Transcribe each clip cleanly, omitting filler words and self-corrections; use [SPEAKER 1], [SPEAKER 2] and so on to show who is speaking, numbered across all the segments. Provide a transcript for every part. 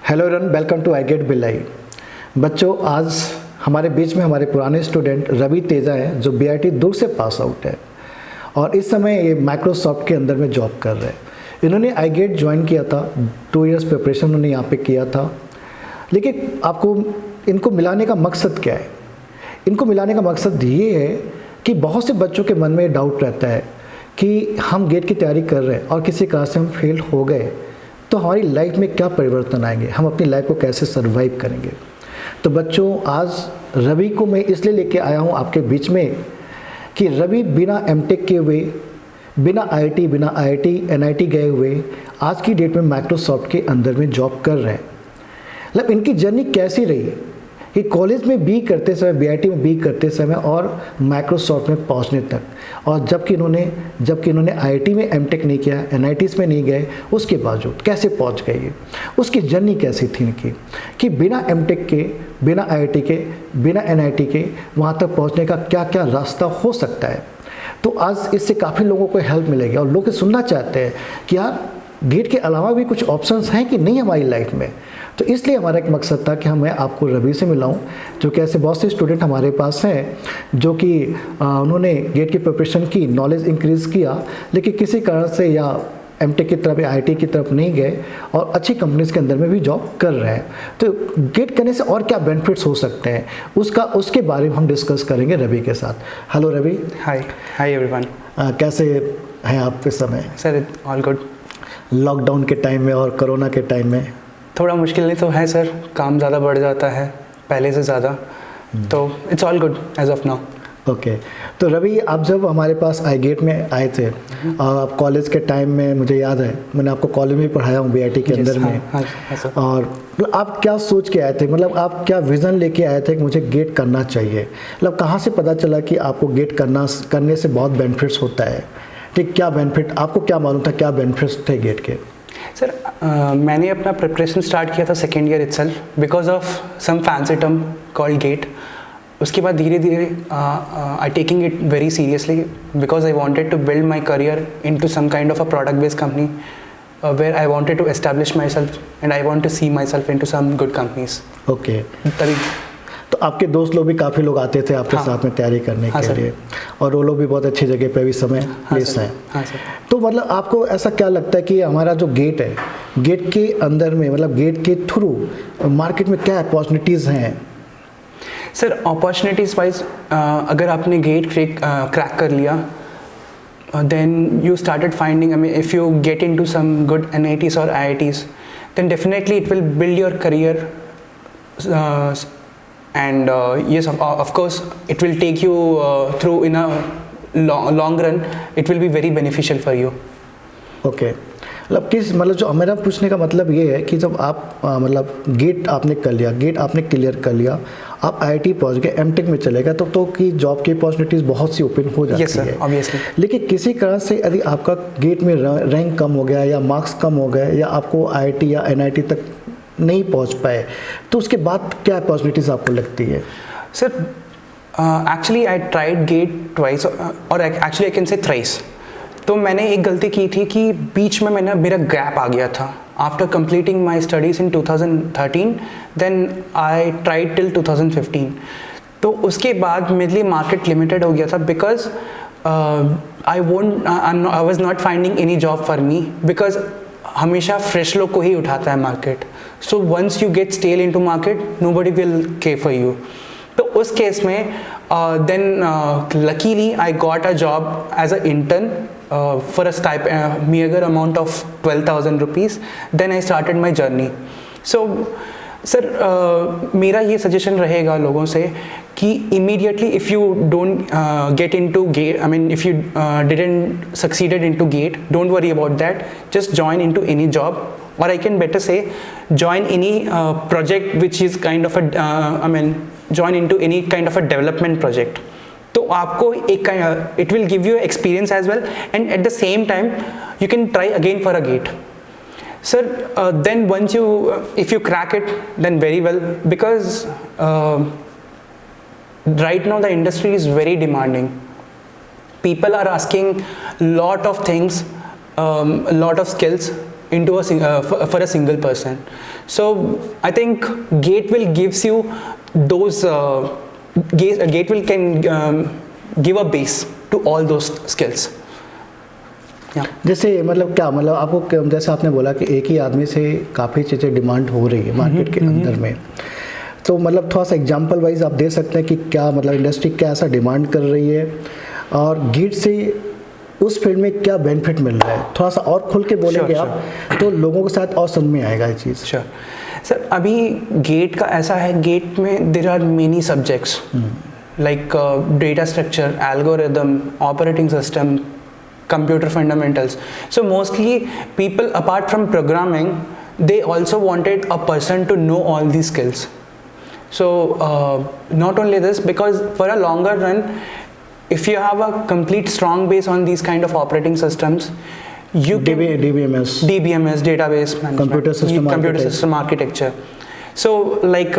[SPEAKER 1] Hello everyone, welcome to I GATE बिलाई। बच्चों, आज हमारे बीच में हमारे पुराने स्टूडेंट रवि तेजा हैं जो बीआईटी दुर्ग से पास आउट है और इस समय ये माइक्रोसॉफ्ट के अंदर में जॉब कर रहे हैं। इन्होंने आई गेट ज्वाइन किया था, 2 इयर्स प्रिपरेशन उन्होंने यहाँ पे किया था। लेकिन आपको इनको मिलाने का मकसद क्या है? इनको मिलाने का मकसद ये है कि बहुत से बच्चों के मन में डाउट रहता है कि हम गेट की तैयारी कर रहे हैं और किसी कारण से हम फेल हो गए तो हमारी लाइफ में क्या परिवर्तन आएंगे, हम अपनी लाइफ को कैसे सर्वाइव करेंगे। तो बच्चों, आज रवि को मैं इसलिए लेके आया हूँ आपके बीच में कि रवि बिना एमटेक किए हुए, बिना आईआईटी एनआईटी गए हुए आज की डेट में माइक्रोसॉफ्ट के अंदर में जॉब कर रहे हैं। मतलब इनकी जर्नी कैसी रही कि कॉलेज में बी करते समय, बीआईटी में बी करते समय और माइक्रोसॉफ्ट में पहुंचने तक, और जबकि इन्होंने आईआईटी में एमटेक नहीं किया, एनआईटीज़ में नहीं गए, उसके बावजूद कैसे पहुंच गए ये, उसकी जर्नी कैसी थी इनकी कि बिना एमटेक के, बिना आईआईटी के, बिना एनआईटी के वहाँ तक पहुँचने का क्या क्या रास्ता हो सकता है। तो आज इससे काफ़ी लोगों को हेल्प मिलेगी और लोग सुनना चाहते हैं कि यार गेट के अलावा भी कुछ ऑप्शंस हैं कि नहीं हमारी लाइफ में। तो इसलिए हमारा एक मकसद था कि मैं आपको रवि से मिलाऊं, जो कि ऐसे बहुत से स्टूडेंट हमारे पास हैं जो कि उन्होंने गेट की प्रिपरेशन की, नॉलेज इंक्रीज़ किया, लेकिन किसी कारण से या एमटेक की तरफ या आईटी की तरफ नहीं गए और अच्छी कंपनीज़ के अंदर में भी जॉब कर रहे हैं। तो गेट करने से और क्या बेनिफिट्स हो सकते हैं उसके बारे में हम डिस्कस करेंगे रवि के साथ। हेलो रवि।
[SPEAKER 2] Hi everyone.
[SPEAKER 1] कैसे हैं आप इस समय?
[SPEAKER 2] Sir all good.
[SPEAKER 1] लॉकडाउन के टाइम में और कोरोना के टाइम में
[SPEAKER 2] थोड़ा मुश्किल नहीं तो है सर, काम ज़्यादा बढ़ जाता है पहले से ज़्यादा, तो it's all good as of now.
[SPEAKER 1] Okay. तो रवि, आप जब हमारे पास आई गेट में आए थे और आप कॉलेज के टाइम में, मुझे याद है मैंने आपको कॉलेज में पढ़ाया हूँ बीआईटी के अंदर में।
[SPEAKER 2] हाँ,
[SPEAKER 1] और मतलब आप क्या सोच के आए थे, मतलब आप क्या विज़न लेके आए थे कि मुझे गेट करना चाहिए? मतलब कहाँ से पता चला कि आपको गेट करने से बहुत बेनिफिट्स होता है? ठीक, क्या बेनिफिट आपको, क्या मालूम था क्या बेनिफिट्स थे गेट के?
[SPEAKER 2] सर मैंने अपना प्रिपरेशन स्टार्ट किया था second year itself because of some fancy term called GATE. उसके बाद धीरे धीरे I taking it very seriously because I wanted to build my career into some kind of a product based company where I wanted to establish myself and I want to see myself into some good companies.
[SPEAKER 1] Okay.
[SPEAKER 2] तभी
[SPEAKER 1] तो आपके दोस्त लोग भी काफ़ी लोग आते थे आपके साथ में तैयारी करने के लिए, और वो लोग भी बहुत अच्छी जगह पे भी समय प्लेस हैं।
[SPEAKER 2] हाँ सर।
[SPEAKER 1] तो मतलब आपको ऐसा क्या लगता है कि हमारा जो गेट है, गेट के अंदर में, मतलब गेट के थ्रू मार्केट में क्या अपॉर्चुनिटीज़ हैं?
[SPEAKER 2] सर अपॉर्चुनिटीज़ वाइज अगर आपने गेट क्रैक कर लिया then you started finding, I mean, if you get into some good NITs or IITs, then definitely it will build your career, and yes, of course it will take you through in a long run. It will be very beneficial for you.
[SPEAKER 1] Okay. मतलब जो मेरा पूछने का मतलब ये है कि जब आप मतलब गेट आपने कर लिया, गेट आपने क्लियर कर लिया, आप आईआईटी पहुंच गए, एमटेक में चले गए, तो कि जॉब की अपॉर्चुनिटीज़ बहुत सी ओपन हो जाती है।
[SPEAKER 2] ऑब्वियसली।
[SPEAKER 1] लेकिन किसी कारण से यदि आपका गेट में रैंक कम हो गया या मार्क्स कम हो गए या आपको आईआईटी या एनआईटी तक नहीं पहुंच पाए, तो उसके बाद क्या अपॉर्चुनिटीज़ आपको लगती है?
[SPEAKER 2] Sir actually I tried GATE twice और actually I can say thrice. तो मैंने एक गलती की थी कि बीच में मेरा गैप आ गया था। After completing my studies in 2013 then I tried till 2015। तो उसके बाद मेरे लिए मार्केट लिमिटेड हो गया था because I was not finding any job for me because हमेशा फ्रेश लोग को ही उठाता है market. So once you get stale into market, nobody will care for you. तो उस केस में then luckily I got a job as a intern for a meager amount of 12,000 rupees. Then I started my journey. So sir मेरा ये suggestion रहेगा लोगों से कि immediately if you don't get into gate, I mean if you didn't succeeded into gate, don't worry about that. Just join into any job, or I can better say join any project which is kind of a join into any kind of a development project. तो आपको एक it will give you experience as well and at the same time you can try again for a GATE. Sir then once you if you crack it then very well because right now the industry is very demanding. People are asking lot of things, a lot of skills into for a single person. So I think Gate will gives you those Gate will can give a base to all those skills.
[SPEAKER 1] जैसे मतलब क्या मतलब आपको, जैसे आपने बोला कि एक ही आदमी से काफ़ी चीज़ें डिमांड हो रही है मार्केट के अंदर में, तो मतलब थोड़ा सा एग्जांपल वाइज आप दे सकते हैं कि क्या मतलब इंडस्ट्री क्या ऐसा डिमांड कर रही है और गेट से उस फील्ड में क्या बेनिफिट मिल रहा है, थोड़ा सा और खुल के बोलेंगे आप तो लोगों के साथ और समझ में आएगा ये चीज़।
[SPEAKER 2] श्योर सर, अभी गेट का ऐसा है, गेट में there are many subjects like data structure, algorithm, operating system, computer fundamentals. So mostly people, apart from programming, they also wanted a person to know all these skills. So not only this, because for a longer run, if you have a complete strong base on these kind of operating systems, you can DBMS, database management, computer system architecture. So like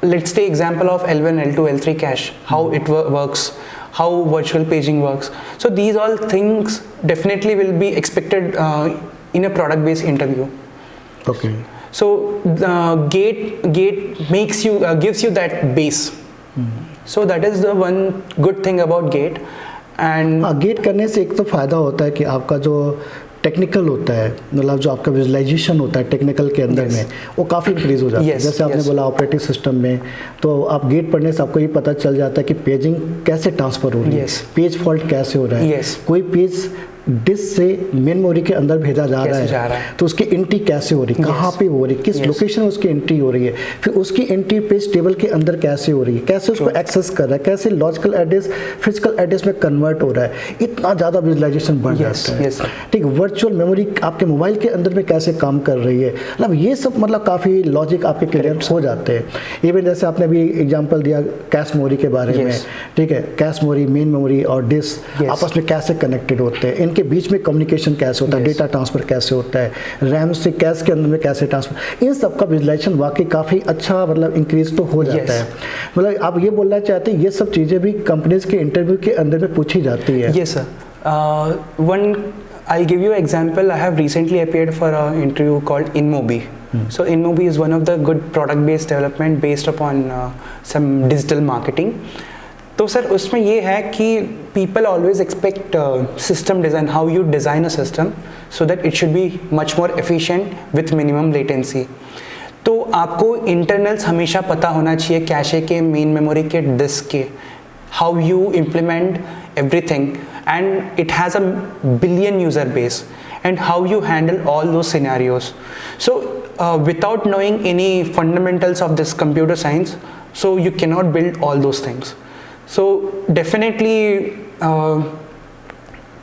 [SPEAKER 2] let's take example of L1, L2, L3 cache, how it works, how virtual paging works. So these all things definitely will be expected in a product based interview.
[SPEAKER 1] Okay.
[SPEAKER 2] So the Gate makes you gives you that base. So that is the one good thing about Gate. And
[SPEAKER 1] GATE करने से एक तो फ़ायदा होता है कि आपका जो टेक्निकल होता है, मतलब जो आपका विजुअलाइजेशन होता है टेक्निकल के अंदर में, वो काफ़ी इंक्रीज हो जाता है। जैसे आपने बोला ऑपरेटिंग सिस्टम में, तो आप गेट पढ़ने से आपको ये पता चल जाता है कि पेजिंग कैसे ट्रांसफ़र हो रही है, पेज फॉल्ट कैसे हो रहा है, कोई पेज डिस्क से मेन मेमोरी के अंदर भेजा जा रहा है तो उसकी एंट्री कैसे हो रही है, कहाँ पे हो रही है, किस लोकेशन में उसकी एंट्री हो रही है, फिर उसकी एंट्री पेज टेबल के अंदर कैसे हो रही है, कैसे उसको एक्सेस कर रहा है, कैसे लॉजिकल एड्रेस फिजिकल एड्रेस में कन्वर्ट हो रहा है, इतना ज़्यादा विजुअलाइजेशन बढ़ जाता है। ठीक, वर्चुअल मेमोरी आपके मोबाइल के अंदर में कैसे काम कर रही है, मतलब ये सब मतलब काफ़ी लॉजिक आपके क्लियर हो जाते हैं। इवन जैसे आपने अभी एग्जाम्पल दिया कैश मेमोरी के बारे में, ठीक है, कैश मेमोरी, मेन मेमोरी और डिस्क आपस में कैसे कनेक्टेड होते हैं, के बीच में कम्युनिकेशन कैसे होता है, डेटा ट्रांसफर कैसे होता है, रैम से कैश के अंदर में कैसे ट्रांसफर, इन सब का विजुअलाइजेशन वाकई काफ़ी अच्छा मतलब इंक्रीज तो हो जाता है। मतलब आप ये बोलना चाहते हैं ये सब चीज़ें भी कंपनीज के इंटरव्यू के अंदर में पूछी जाती है?
[SPEAKER 2] Yes sir, one I'll give you an example. I have recently appeared for an interview called InMobi. So InMobi is one of the good product based development based upon some digital marketing. तो sir उसमें ये है कि people always expect system design, how you design a system so that it should be much more efficient with minimum latency. तो आपको internals हमेशा पता होना चाहिए कैशे के, मेन मेमोरी के, डिस्क के, how you implement everything, and it has a billion user base, and how you handle all those scenarios. So without knowing any fundamentals of this computer science, so you cannot build all those things. So definitely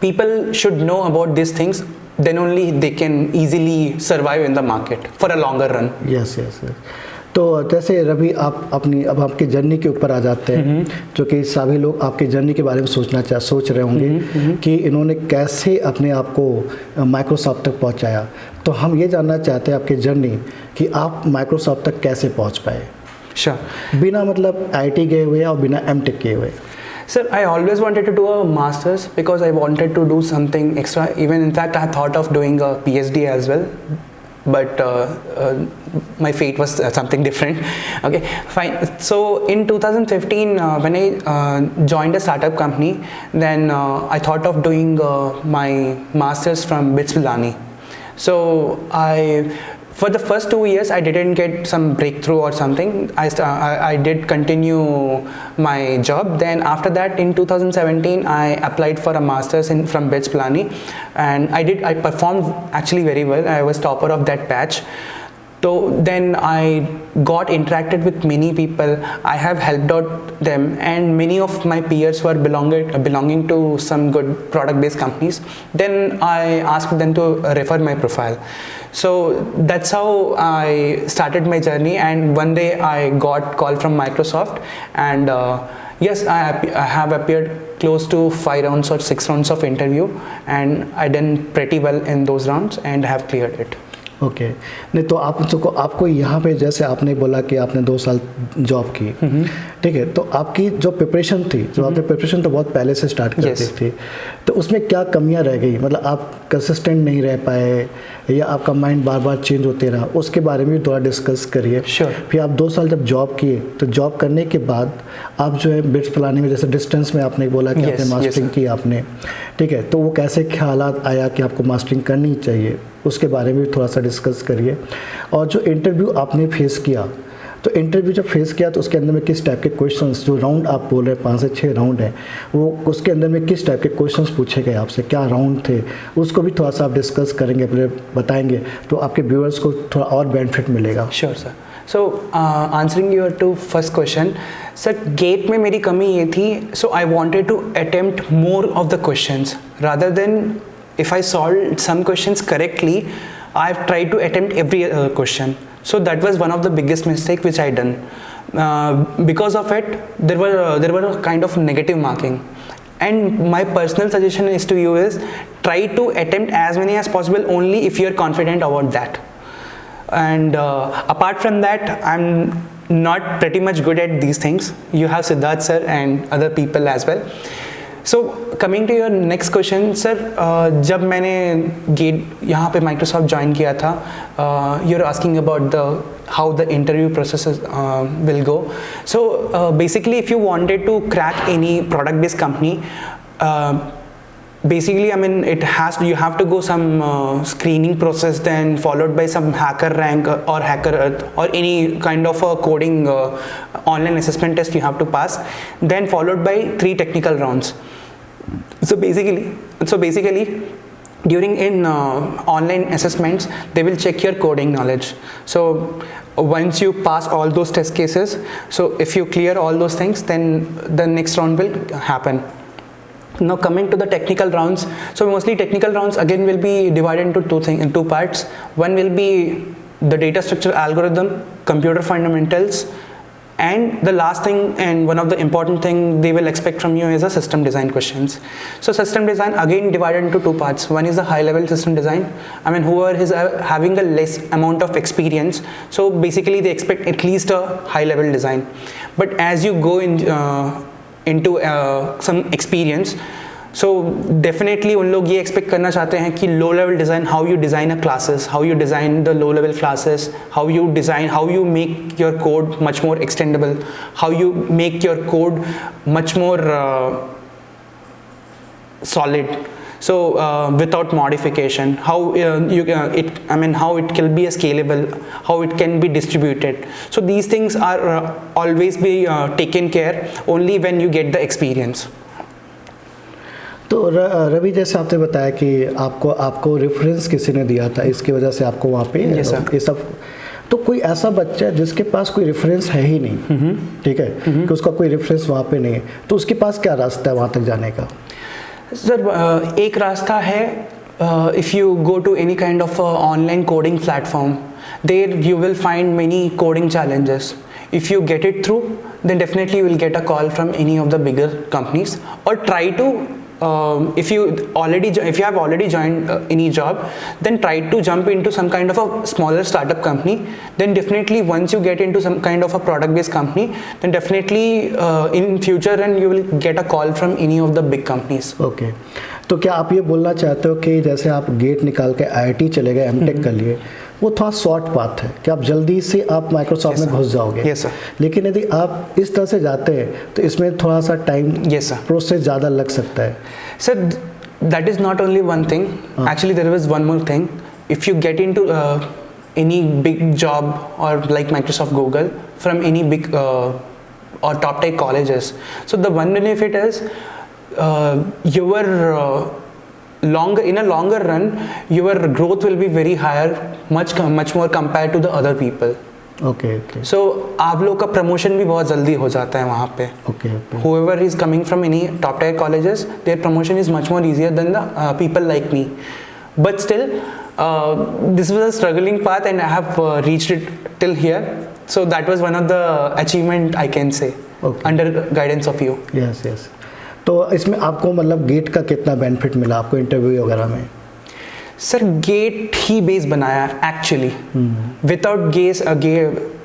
[SPEAKER 2] people should know about these things, then only they can easily survive in the market for a longer run.
[SPEAKER 1] Yes. तो जैसे रवि आप अपनी अब आपकी journey के ऊपर आ जाते हैं, जो कि सभी लोग आपकी जर्नी के बारे में सोच रहे होंगे कि इन्होंने कैसे अपने आप को माइक्रोसॉफ्ट तक पहुंचाया। तो हम ये जानना चाहते हैं आपकी जर्नी कि आप माइक्रोसॉफ्ट तक कैसे पहुंच पाए। बिना मतलब आईटी गए हुए और बिना एमटेक किए हुए।
[SPEAKER 2] Sir, I always wanted to do a master's because I wanted to do something extra. Even in fact, I thought of doing a PhD as well, but my fate was something different. Okay, fine. So in 2015, when I joined a startup company, then I thought of doing my master's from BITS Pilani. So for the first 2 years, I didn't get some breakthrough or something. I did continue my job. Then after that, in 2017, I applied for a master's from BITS Pilani, and I performed actually very well. I was topper of that batch. So then I got interacted with many people. I have helped out them, and many of my peers were belonging to some good product-based companies. Then I asked them to refer my profile. So that's how I started my journey. And one day I got call from Microsoft, and yes, I have appeared close to 5 rounds or 6 rounds of interview, and I done pretty well in those rounds and have cleared it.
[SPEAKER 1] Okay नहीं तो आपको यहाँ पे जैसे आपने बोला कि आपने 2 साल जॉब की, ठीक है, तो आपकी जो प्रिपरेशन थी, जो आपने प्रिपरेशन तो बहुत पहले से स्टार्ट कर दी थी, तो उसमें क्या कमियाँ रह गई? मतलब आप कंसिस्टेंट नहीं रह पाए या आपका माइंड बार बार चेंज होते रहा, उसके बारे में भी थोड़ा डिस्कस करिए। फिर आप 2 साल जब जॉब किए तो जॉब करने के बाद आप जो है बिट्स प्लानिंग में, जैसे डिस्टेंस में आपने बोला कि आपने मास्टरिंग की आपने, ठीक है, तो वो कैसे ख्यालात आया कि आपको मास्टरिंग करनी चाहिए, उसके बारे में भी थोड़ा सा डिस्कस करिए। और जो इंटरव्यू आपने फेस किया, तो इंटरव्यू जब फेस किया तो उसके अंदर में किस टाइप के क्वेश्चंस, जो राउंड आप बोल रहे हैं 5 से 6 राउंड है, वो उसके अंदर में किस टाइप के क्वेश्चंस पूछे गए आपसे, क्या राउंड थे, उसको भी थोड़ा सा आप डिस्कस करेंगे, फिर बताएंगे, तो आपके व्यूअर्स को थोड़ा और बेनिफिट मिलेगा।
[SPEAKER 2] Sure sir. So answering your to first question, sir GATE में मेरी कमी ये थी, so I wanted to attempt more of the questions rather than if I solved some questions correctly, I've tried to attempt every question. So that was one of the biggest mistake which I done. Because of it, there were a kind of negative marking. And my personal suggestion is to you is try to attempt as many as possible only if you are confident about that. And apart from that, I'm not pretty much good at these things. You have Siddharth sir and other people as well. So coming to your next question sir, जब मैंने GATE यहाँ पे Microsoft join किया था, you are asking about the how the interview process will go. So basically if you wanted to crack any product based company, basically I mean you have to go some screening process, then followed by some hacker rank or hacker or any kind of a coding online assessment test you have to pass, then followed by 3 technical rounds. So basically during online assessments they will check your coding knowledge. So once you pass all those test cases, so if you clear all those things, then the next round will happen. Now coming to the technical rounds, so mostly technical rounds again will be divided into two parts. One will be the data structure algorithm, computer fundamentals, and the last thing and one of the important thing they will expect from you is a system design questions. So system design again divided into 2 parts. One is the high level system design. I mean whoever is having a less amount of experience, so basically they expect at least a high level design. But as you go into some experience, so definitely उन लोग ये expect करना चाहते हैं कि low level design, how you design a classes, how you design the low level classes, how you make your code much more extendable, how you make your code much more solid, so without modification, how how it can be scalable, how it can be distributed. So these things are always be taken care only when you get the experience.
[SPEAKER 1] तो रवि, जैसे आपने बताया कि आपको reference किसी ने दिया था, इसकी वजह से आपको वहाँ पे ये सब, तो कोई ऐसा बच्चा जिसके पास कोई रेफरेंस है ही नहीं, ठीक है, कि उसका कोई रेफरेंस वहाँ पे नहीं है, तो उसके पास क्या रास्ता है वहाँ तक जाने का?
[SPEAKER 2] सर एक रास्ता है, if you go to any kind of online coding platform, there you will find many coding challenges. If you get it through, then definitely you will get a call from any of the bigger companies. Or try to if you have already joined any job, then try to jump into some kind of a smaller startup company. Then definitely once you get into some kind of a product based company, then definitely in future and you will get a call from any of the big companies.
[SPEAKER 1] Okay. तो क्या आप ये बोलना चाहते हो कि जैसे आप गेट निकाल के IIT चले गए, एमटेक कर लिए, वो थोड़ा शॉर्ट पाथ है कि आप जल्दी से आप माइक्रोसॉफ्ट में घुस जाओगे?
[SPEAKER 2] Yes sir.
[SPEAKER 1] लेकिन यदि आप इस तरह से जाते हैं तो इसमें थोड़ा सा टाइम, प्रोसेस ज़्यादा लग सकता है.
[SPEAKER 2] Sir that is not only one thing, actually there is one more thing. If you get into any big job or like Microsoft, Google, from any big or top tier colleges, so the one benefit is your in a longer run your growth will be very higher, much more compared to the other people.
[SPEAKER 1] Okay.
[SPEAKER 2] So आप लोग का promotion भी बहुत जल्दी हो जाता है वहाँ पे.
[SPEAKER 1] Okay.
[SPEAKER 2] Whoever is coming from any top tier colleges, their promotion is much more easier than the people like me. But still, this was a struggling path and I have reached it till here. So that was one of the achievement I can say. Okay. Under guidance of you.
[SPEAKER 1] Yes. तो इसमें आपको मतलब gate का कितना benefit मिला आपको interview वगैरह में?
[SPEAKER 2] सर गेट ही बेस बनाया actually, without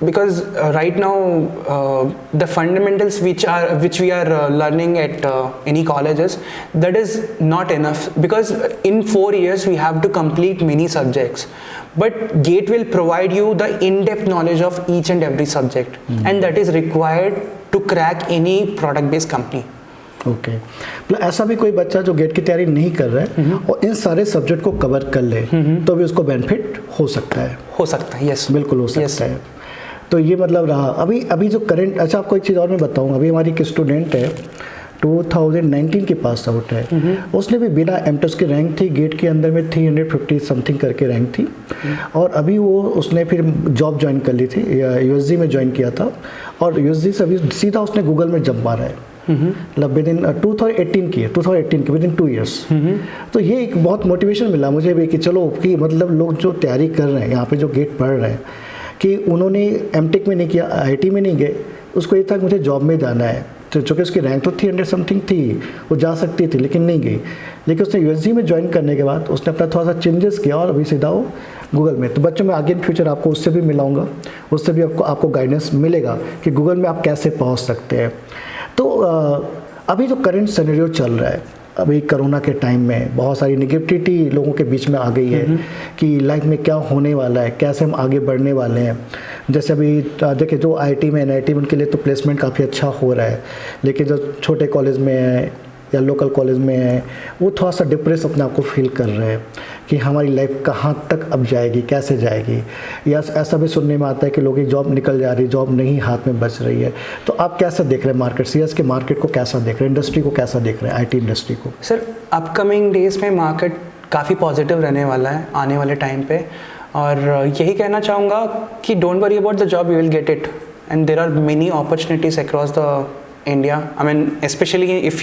[SPEAKER 2] because right now the fundamentals which we are learning at any colleges, that is not enough, because in 4 years we have to complete many subjects, but GATE will provide you the in-depth knowledge of each and every subject, and that is required to crack any product based company.
[SPEAKER 1] Okay मतलब ऐसा भी कोई बच्चा जो gate की तैयारी नहीं कर रहा है और इन सारे सब्जेक्ट को कवर कर ले तो भी उसको बेनिफिट हो सकता है
[SPEAKER 2] यस,
[SPEAKER 1] बिल्कुल हो सकता है। तो ये मतलब रहा अभी जो करंट, अच्छा आपको एक चीज़ और मैं बताऊँ, अभी हमारी एक स्टूडेंट है 2019 की पास आउट है, उसने भी बिना एमटेस की रैंक थी, गेट के अंदर में 350 समथिंग करके रैंक थी, और अभी उसने फिर जॉब ज्वाइन कर ली थी, यूएसजी में ज्वाइन किया था, और यूएसजी से अभी सीधा उसने गूगल में जंप मारा है, मतलब विद इन 2018 की विद इन 2 ईयर्स। तो ये एक बहुत मोटिवेशन मिला मुझे भी कि चलो कि मतलब लोग जो तैयारी कर रहे हैं यहाँ पे जो गेट पढ़ रहे हैं कि उन्होंने एमटेक में नहीं किया, आईआईटी में नहीं गए, उसको ये था कि मुझे जॉब में जाना है, तो चूँकि उसकी रैंक तो 300 समथिंग थी, वो जा सकती थी लेकिन नहीं गई, लेकिन उसने यूएसजी में ज्वाइन करने के बाद उसने अपना थोड़ा सा चेंजेस किया और अभी सीधा वो गूगल में। तो बच्चों में आगे इन फ्यूचर आपको उससे भी मिलाऊंगा, उससे भी आपको गाइडेंस मिलेगा कि गूगल में आप कैसे पहुँच सकते हैं। तो अभी जो करंट सिनेरियो चल रहा है, अभी कोरोना के टाइम में बहुत सारी नेगेटिविटी लोगों के बीच में आ गई है कि लाइफ में क्या होने वाला है, कैसे हम आगे बढ़ने वाले हैं। जैसे अभी देखिए जो आईआईटी में एनआईटी में उनके लिए तो प्लेसमेंट काफ़ी अच्छा हो रहा है, लेकिन जो छोटे कॉलेज में है या लोकल कॉलेज में है वो थोड़ा सा डिप्रेस अपने आप को फील कर रहे हैं कि हमारी लाइफ कहाँ तक अब जाएगी, कैसे जाएगी, या ऐसा भी सुनने में आता है कि लोगों की जॉब निकल जा रही, जॉब नहीं हाथ में बच रही है। तो आप कैसा देख रहे हैं मार्केट, सीएस के मार्केट को कैसा देख रहे हैं, इंडस्ट्री को कैसा देख रहे हैं, आईटी इंडस्ट्री को?
[SPEAKER 2] सर अपकमिंग डेज में मार्केट काफ़ी पॉजिटिव रहने वाला है आने वाले टाइम पे, और यही कहना चाहूँगा कि don't worry about the job, you will get it, and there are many opportunities across the India. I mean, especially if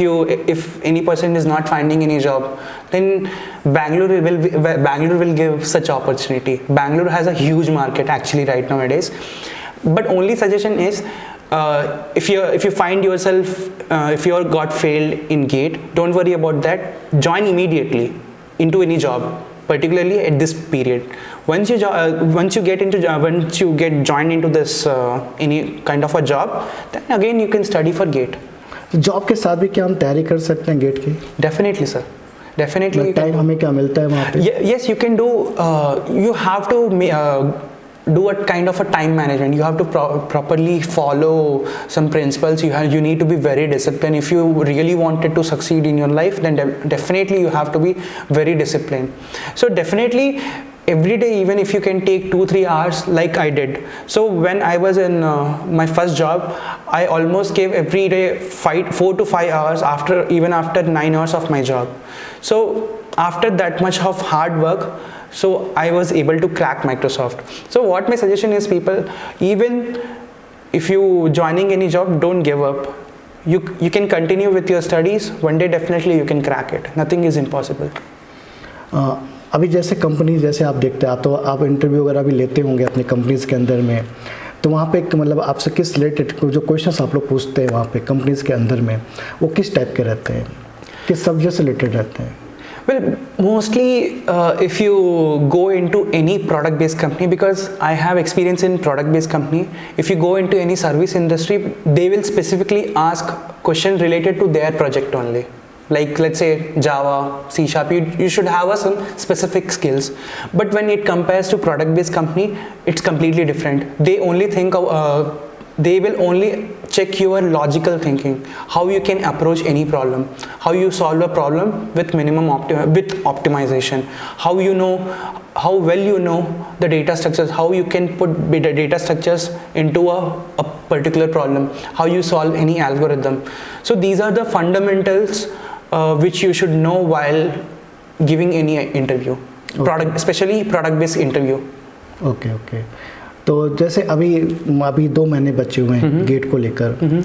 [SPEAKER 2] any person is not finding any job, then Bangalore will give such opportunity. Bangalore has a huge market actually right nowadays. But only suggestion is, if you find yourself, if you got failed in GATE, don't worry about that. Join immediately into any job, particularly at this period. Once you get joined into this any kind of a job, then again you can study for GATE.
[SPEAKER 1] Job के साथ भी क्या हम तैयारी कर सकते हैं gate की?
[SPEAKER 2] Definitely sir, definitely.
[SPEAKER 1] टाइम हमें क्या मिलता है वहाँ पे?
[SPEAKER 2] Yes, you can do. You have to do a kind of a time management. You have to properly follow some principles. You need to be very disciplined. If you really wanted to succeed in your life, then definitely you have to be very disciplined. So definitely every day, even if you can take 2-3 hours like I did. So when I was in my first job, I almost gave every day 4 to 5 hours after 9 hours of my job. So after that much of hard work, so I was able to crack Microsoft. So what my suggestion is, people, even if you joining any job, don't give up. You can continue with your studies. One day definitely you can crack it. Nothing is impossible.
[SPEAKER 1] अभी जैसे company जैसे आप देखते हैं, आप interview वगैरह भी लेते होंगे अपनी कंपनीज़ के अंदर में, तो वहाँ पे मतलब आपसे किस रिलेटेड जो क्वेश्चंस आप लोग पूछते हैं वहाँ पे कंपनीज़ के अंदर में, वो किस टाइप के रहते हैं, किस सब्जेक्ट से रिलेटेड रहते हैं?
[SPEAKER 2] Well, mostly if you go into any product based company, because I have experience in product based company, if you go into any service industry, they will specifically ask questions related to their project only. Like let's say Java, C#, you should have some specific skills. But when it compares to product based company, it's completely different. They only think they will only check your logical thinking, how you can approach any problem, how you solve a problem with minimum with optimization, how well you know the data structures, how you can put the data structures into a particular problem, how you solve any algorithm. So these are the fundamentals which you should know while giving any interview. Okay. Especially product based interview.
[SPEAKER 1] Okay. तो जैसे अभी 2 महीने बचे हुए हैं gate को लेकर,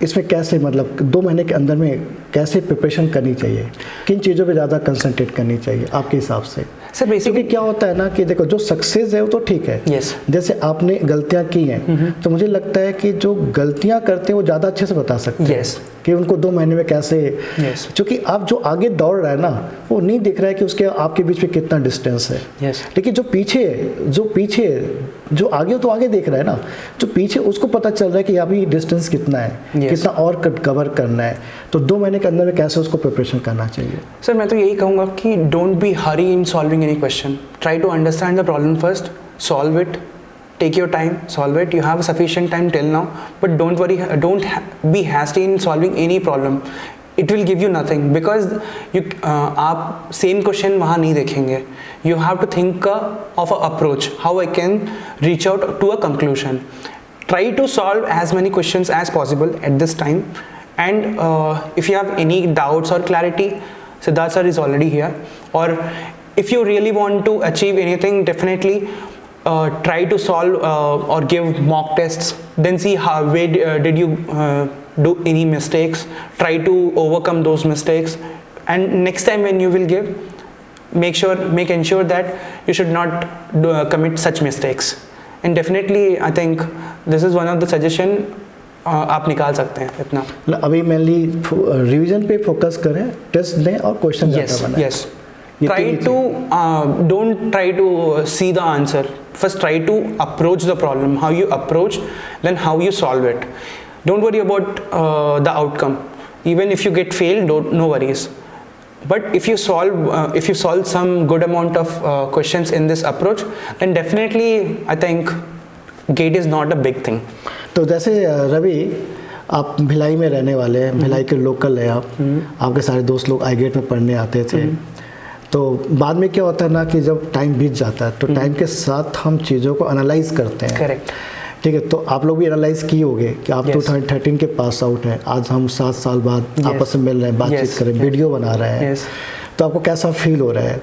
[SPEAKER 1] इसमें कैसे मतलब 2 महीने के अंदर में कैसे प्रिपरेशन करनी चाहिए, किन चीज़ों पे ज़्यादा कंसंट्रेट करनी चाहिए आपके हिसाब से?
[SPEAKER 2] सर बेसिकली
[SPEAKER 1] क्या होता है ना कि देखो, जो सक्सेस है वो तो ठीक है,
[SPEAKER 2] Yes.
[SPEAKER 1] जैसे आपने गलतियां की हैं तो मुझे लगता है कि जो गलतियां करते हैं वो ज़्यादा अच्छे से बता सकते हैं
[SPEAKER 2] Yes.
[SPEAKER 1] कि उनको 2 महीने में कैसे
[SPEAKER 2] Yes.
[SPEAKER 1] क्योंकि आप जो आगे दौड़ रहा है ना वो नहीं दिख रहा है कि उसके आपके बीच में कितना डिस्टेंस है।
[SPEAKER 2] Yes.
[SPEAKER 1] लेकिन जो पीछे जो आगे तो आगे देख रहा है ना, जो पीछे उसको पता चल रहा है कि अभी डिस्टेंस कितना है,
[SPEAKER 2] Yes.
[SPEAKER 1] कितना और कवर करना है। तो 2 महीने के अंदर में कैसे उसको प्रिपरेशन करना चाहिए?
[SPEAKER 2] सर मैं तो यही कहूँगा कि don't be hurry in solving any question, try to understand the problem first, solve it, take your time, solve it. You have sufficient time till now, but don't worry, be hasty in solving any problem. It will give you nothing because आप same question वहाँ नहीं देखेंगे. You have to think of an approach, how I can reach out to a conclusion. Try to solve as many questions as possible at this time, and if you have any doubts or clarity, Siddharth sir is already here. Or if you really want to achieve anything, definitely try to solve or give mock tests, then see where did you do any mistakes, try to overcome those mistakes, and next time when you will give, make ensure that you should not commit such mistakes. And definitely I think this is one of the suggestion आप निकाल सकते हैं इतना।
[SPEAKER 1] अभी mainly revision पे focus करें, test दें और क्वेश्चन ज़्यादा बनाएं।
[SPEAKER 2] Yes. Don't try to see the answer. First try to approach the problem. How you approach, then how you solve it. Don't worry about the outcome. Even if you get failed, no worries. But if you solve some good amount of questions in this approach, then definitely I think GATE is not a big thing.
[SPEAKER 1] तो जैसे रवि, आप भिलाई में रहने वाले हैं, भिलाई के local है आप, आपके सारे दोस्त लोग IGATE में पढ़ने आते थे। तो बाद में क्या होता है ना कि जब टाइम बीत जाता है तो टाइम के साथ हम चीज़ों को एनालाइज करते हैं।
[SPEAKER 2] करेक्ट।
[SPEAKER 1] ठीक है, तो आप लोग भी एनालाइज किए होंगे कि आप 2013 के पास आउट हैं, आज हम 7 साल बाद आपस में मिल रहे हैं, बातचीत कर रहे हैं, वीडियो बना रहे हैं, तो आपको कैसा फील हो रहा है?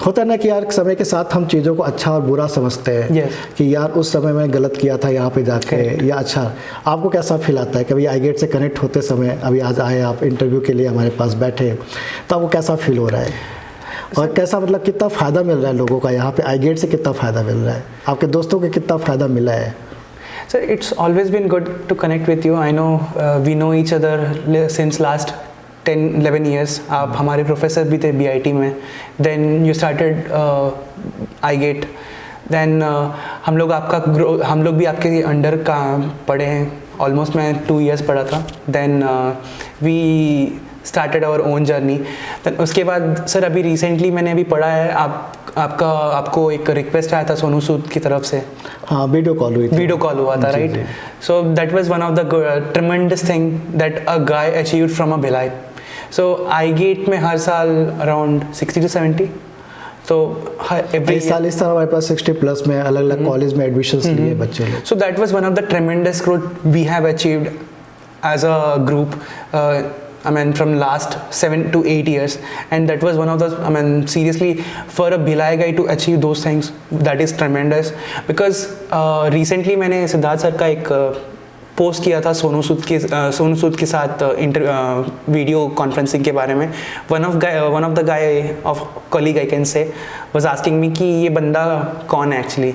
[SPEAKER 1] होता है ना कि यार समय के साथ हम चीज़ों को अच्छा और बुरा समझते हैं कि यार उस समय मैं गलत किया था यहाँ पे जाके, या अच्छा आपको कैसा फील आता है? कभी IGATE से कनेक्ट होते समय, अभी आज आए आप इंटरव्यू के लिए हमारे पास बैठे, तो आपको कैसा फील हो रहा है और कैसा मतलब कितना फ़ायदा मिल रहा है लोगों का यहाँ पे? IGATE से कितना फ़ायदा मिल रहा है, आपके दोस्तों को कितना फ़ायदा मिला है?
[SPEAKER 2] Sir, it's always been good to connect with you. I know we know each other since last 10-11 years. आप हमारे प्रोफेसर भी थे BIT में. Then you started IGATE. Then हम लोग भी आपके अंडर का पढ़े हैं. Almost मैं 2 years पढ़ा था. Then we started our own journey. Then उसके बाद सर अभी recently मैंने अभी पढ़ा है, आपको एक रिक्वेस्ट आया था सोनू सूद की तरफ से।
[SPEAKER 1] हाँ, वीडियो कॉल हुआ था,
[SPEAKER 2] right? So that was one of the ट्रेमेंडस thing that a guy achieved from a Bhilai. So IGATE में हर साल अराउंड 60 to 70, तो एवरी
[SPEAKER 1] साल इस तरह हमारे पास 60 प्लस में अलग अलग कॉलेज में एडमिशंस लिए बच्चे लोग।
[SPEAKER 2] So that was one of the tremendous growth we have achieved as a group, I mean from last 7 to 8 years, and that was one of the, I mean seriously, for a Bhilai guy to achieve those things, that is tremendous. Because recently मैंने Siddharth sir का एक post किया था सोनू सूद के साथ video conferencing के बारे में। One of the guy of colleague I can से वाज आस्किंग मी कि ये बंदा कौन है actually.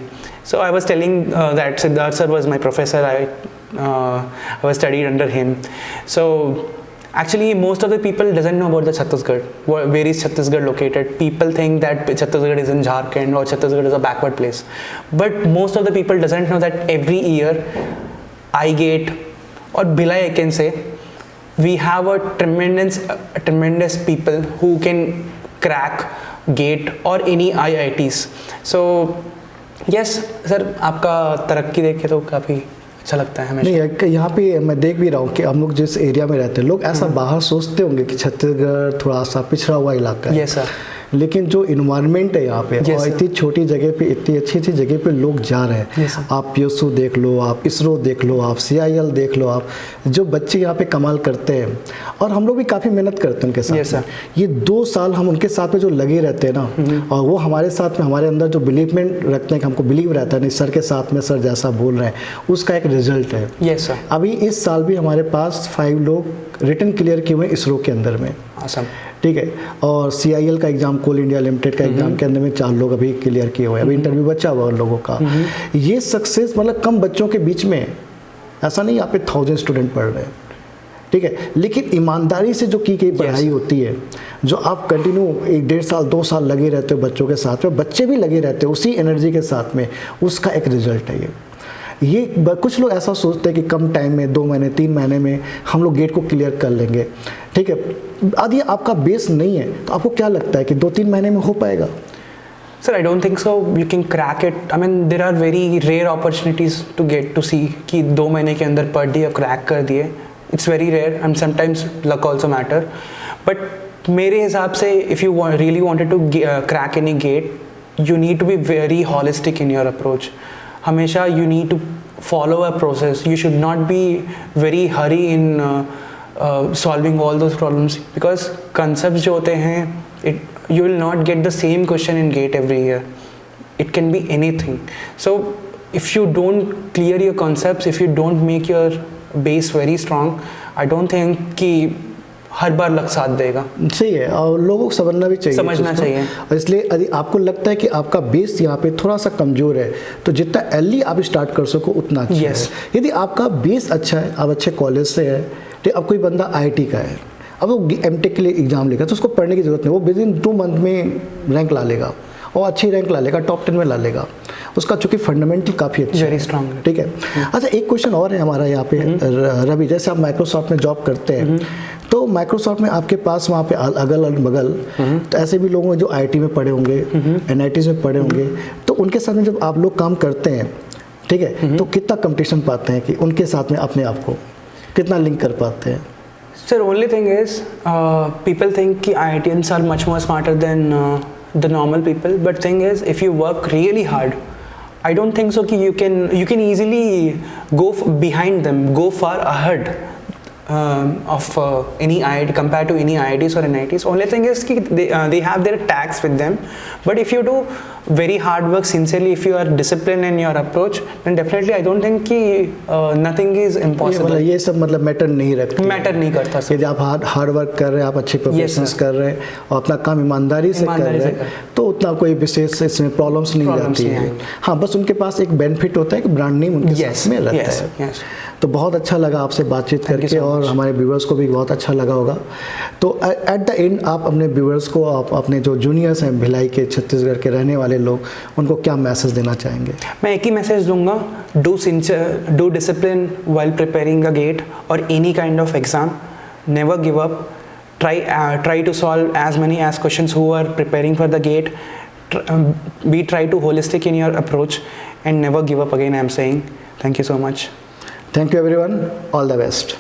[SPEAKER 2] So I was telling that Siddharth sir was my professor, I was studied under him. So actually most of the people doesn't know about the Chhattisgarh. Where is Chhattisgarh located? People think that Chhattisgarh is in Jharkhand or Chhattisgarh is a backward place, but most of the people doesn't know that every year IGATE or Bhilai, I can say, we have a tremendous people who can crack GATE or any IITs. So yes sir, आपका तरक्की देख के तो काफ़ी अच्छा लगता है हमें।
[SPEAKER 1] नहीं, यहाँ पे मैं देख भी रहा हूँ कि हम लोग जिस एरिया में रहते हैं, लोग ऐसा बाहर सोचते होंगे कि छत्तीसगढ़ थोड़ा सा पिछड़ा हुआ इलाका है।
[SPEAKER 2] Yes sir.
[SPEAKER 1] लेकिन जो इन्वायरमेंट है यहाँ पे,
[SPEAKER 2] Yes,
[SPEAKER 1] और
[SPEAKER 2] sir.
[SPEAKER 1] इतनी छोटी जगह पे इतनी अच्छी अच्छी जगह पे लोग जा रहे हैं।
[SPEAKER 2] Yes, sir.
[SPEAKER 1] आप PSU देख लो, आप इसरो देख लो, आप CIL देख लो, आप जो बच्चे यहाँ पे कमाल करते हैं, और हम लोग भी काफ़ी मेहनत करते हैं उनके साथ
[SPEAKER 2] Yes, sir.
[SPEAKER 1] में। ये 2 साल हम उनके साथ में जो लगे रहते हैं ना, और वो हमारे साथ में, हमारे अंदर जो बिलीवमेंट रखते हैं कि हमको बिलीव रहता है नहीं सर के साथ में, सर जैसा बोल रहे हैं, उसका एक रिजल्ट है।
[SPEAKER 2] Yes sir.
[SPEAKER 1] अभी इस साल भी हमारे पास 5 लोग रिटन क्लियर किए हुए इसरो के अंदर में।
[SPEAKER 2] awesome.
[SPEAKER 1] ठीक है, और CIL का एग्ज़ाम, कोल इंडिया लिमिटेड का एग्ज़ाम के अंदर में 4 लोग अभी क्लियर किए हुए हैं। अभी इंटरव्यू बचा हुआ उन लोगों का। ये सक्सेस मतलब कम बच्चों के बीच में, ऐसा नहीं यहाँ पे 1000 स्टूडेंट पढ़ रहे हैं, ठीक है, लेकिन ईमानदारी से जो की गई पढ़ाई होती है, जो आप कंटिन्यू 1-1.5 साल 2 साल लगे रहते हो बच्चों के साथ में, बच्चे भी लगे रहते हो उसी एनर्जी के साथ में, उसका एक रिजल्ट है ये। कुछ लोग ऐसा सोचते हैं कि कम टाइम में 2 महीने 3 महीने में हम लोग गेट को क्लियर कर लेंगे, ठीक है। यदि आपका बेस नहीं है तो आपको क्या लगता है कि 2-3 महीने में हो पाएगा?
[SPEAKER 2] Sir, I don't think so. You can crack it. I mean, there are very rare opportunities to get to see कि 2 महीने के अंदर पढ़ दिए, क्रैक कर दिए. It's very rare, and sometimes luck also matter. But मेरे हिसाब से if you really wanted to crack any gate, you need to be very holistic in your approach. हमेशा you need to follow a process. You should not be very hurry in solving all those problems, because concepts जो होते हैं, you will not get the same question in GATE every year. It can be anything. So if you don't clear your concepts, if you don't make your base very strong, I don't think कि हर बार लग साथ देगा।
[SPEAKER 1] सही है, और लोगों को समझना भी चाहिए,
[SPEAKER 2] समझना चाहिए।
[SPEAKER 1] और इसलिए यदि आपको लगता है कि आपका बेस यहाँ पे थोड़ा सा कमज़ोर है, तो जितना अर्ली आप स्टार्ट कर सको उतना अच्छा है। यदि आपका बेस अच्छा है, आप अच्छे कॉलेज से है, तो अब कोई बंदा IIT का है, अब वो MTech के लिए एग्ज़ाम लेगा, तो उसको पढ़ने की ज़रूरत नहीं, वो विदिन 2 मंथ में रैंक ला लेगा, और अच्छी रैंक ला लेगा, टॉप 10 में ला लेगा। उसका चूँकि फंडामेंटल काफ़ी अच्छा है,
[SPEAKER 2] स्ट्रांग है,
[SPEAKER 1] ठीक है। अच्छा, एक क्वेश्चन और है हमारा यहाँ पे रवि, जैसे आप माइक्रोसॉफ्ट में जॉब करते हैं, तो माइक्रोसॉफ्ट में आपके पास वहाँ पे अगल बगल तो ऐसे भी लोग हैं जो IIT में पढ़े होंगे, NITs में पढ़े होंगे, तो उनके साथ में जब आप लोग काम करते हैं, ठीक है, तो कितना कंपटीशन पाते हैं कि उनके साथ में अपने आप को कितना लिंक कर पाते हैं?
[SPEAKER 2] Sir, only thing is people think कि IITians are much more smarter than the normal people, but thing is if you work really hard, I don't think so कि you can easily go behind them, go far ahead of any IIT compared to any IITs or NITs. Only thing is कि they have their tags with them, but if you do very hard work sincerely, if you are disciplined in your approach, then definitely I don't think कि nothing is impossible.
[SPEAKER 1] ये सब मतलब matter नहीं रखता,
[SPEAKER 2] matter नहीं करता sir.
[SPEAKER 1] यदि आप हार्ड वर्क कर रहे हैं, आप अच्छे प्रोफेशंस कर रहे हैं और अपना काम ईमानदारी से कर रहे हैं, तो उतना कोई विशेष इसमें प्रॉब्लम्स नहीं रहती है। हाँ, बस उनके पास एक बेनिफिट होता है कि ब्रांड नेम उनके साथ में रहता है। तो बहुत अच्छा लगा आपसे बातचीत करके, और हमारे व्यूअर्स को भी बहुत अच्छा लगा होगा। तो एट द एंड आप अपने व्यूअर्स को, आप अपने जो जूनियर्स हैं भिलाई के, छत्तीसगढ़ के रहने वाले लोग, उनको क्या मैसेज देना चाहेंगे?
[SPEAKER 2] मैं एक ही मैसेज दूंगा, do discipline while preparing a GATE और any kind of exam, never give up, try to solve as many as questions who are preparing for the gate, try to holistic in your approach and never give up again. I am saying thank you so much.
[SPEAKER 1] Thank you everyone, all the best.